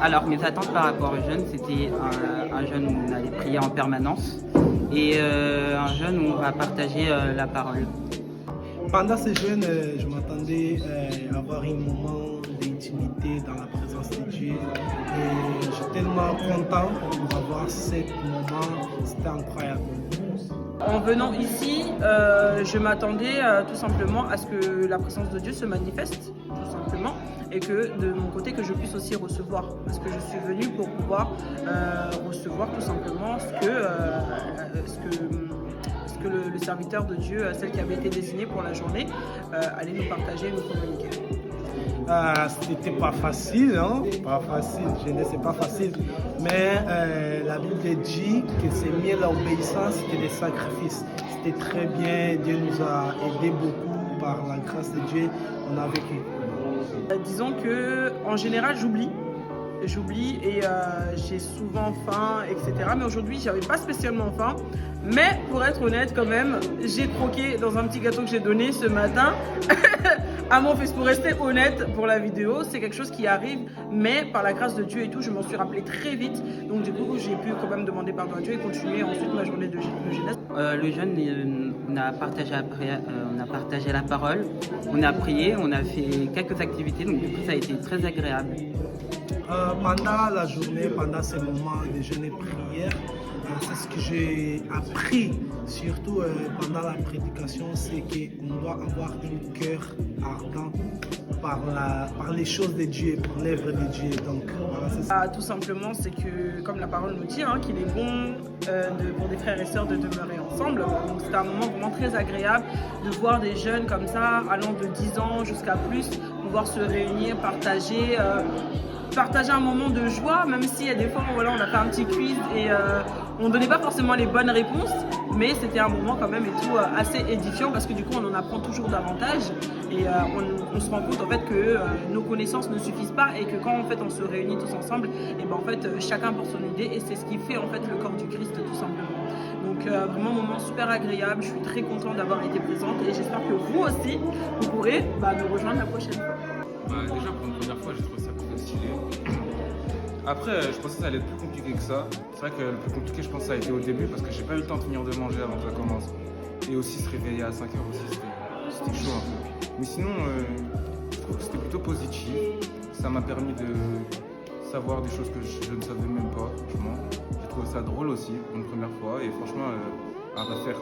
Alors, mes attentes par rapport au jeûne, c'était un jeûne où on allait prier en permanence et un jeûne où on va partager la parole. Pendant ce jeûne, je m'attendais à avoir un moment d'intimité dans la présence de Dieu. Et je suis tellement content d'avoir ce moment. C'était incroyable. En venant ici, je m'attendais tout simplement à ce que la présence de Dieu se manifeste, tout simplement, et que de mon côté, que je puisse aussi recevoir. Parce que je suis venue pour pouvoir recevoir tout simplement ce que le serviteur de Dieu, celle qui avait été désignée pour la journée, allait nous partager et nous communiquer. C'était pas facile, hein? Pas facile, jeûner c'est pas facile. Mais la Bible dit que c'est mieux l'obéissance que les sacrifices. C'était très bien, Dieu nous a aidés beaucoup par la grâce de Dieu, on a vécu. Disons que en général j'oublie et j'ai souvent faim, etc. Mais aujourd'hui, j'avais pas spécialement faim. Mais pour être honnête, quand même, j'ai croqué dans un petit gâteau que j'ai donné ce matin à mon fils. Pour rester honnête pour la vidéo, c'est quelque chose qui arrive, mais par la grâce de Dieu et tout, je m'en suis rappelé très vite. Donc du coup, j'ai pu quand même demander pardon à Dieu et continuer ensuite ma journée de jeunesse. Le jeûne, on a partagé la parole, on a prié, on a fait quelques activités, donc du coup, ça a été très agréable. Pendant la journée, pendant ces moments de jeûne et prière, c'est ce que j'ai appris, surtout pendant la prédication, c'est qu'on doit avoir un cœur ardent par les choses de Dieu, pour l'œuvre de Dieu. Donc, voilà, c'est ça. Tout simplement, c'est que, comme la parole nous dit, hein, qu'il est bon pour des frères et sœurs de demeurer ensemble. Donc c'était un moment vraiment très agréable de voir des jeunes comme ça, allant de 10 ans jusqu'à plus, pouvoir se réunir, partager un moment de joie, même si des fois voilà, on a fait un petit quiz et on ne donnait pas forcément les bonnes réponses, mais c'était un moment quand même et tout assez édifiant parce que du coup on en apprend toujours davantage et on se rend compte en fait que nos connaissances ne suffisent pas et que quand en fait on se réunit tous ensemble, et ben en fait chacun porte son idée et c'est ce qui fait en fait le corps du Christ tout simplement. Donc vraiment un moment super agréable, je suis très contente d'avoir été présente et j'espère que vous aussi vous pourrez nous rejoindre la prochaine fois. Déjà pour une première fois j'ai trouvé ça plutôt stylé. Après je pensais que ça allait être plus compliqué que ça. C'est vrai que le plus compliqué je pense que ça a été au début parce que j'ai pas eu le temps de finir de manger avant que ça commence. Et aussi se réveiller à 5h aussi c'était chaud un peu. Mais sinon je trouve que c'était plutôt positif. Ça m'a permis de savoir des choses que je ne savais même pas franchement. J'ai trouvé ça drôle aussi pour une première fois et franchement à refaire.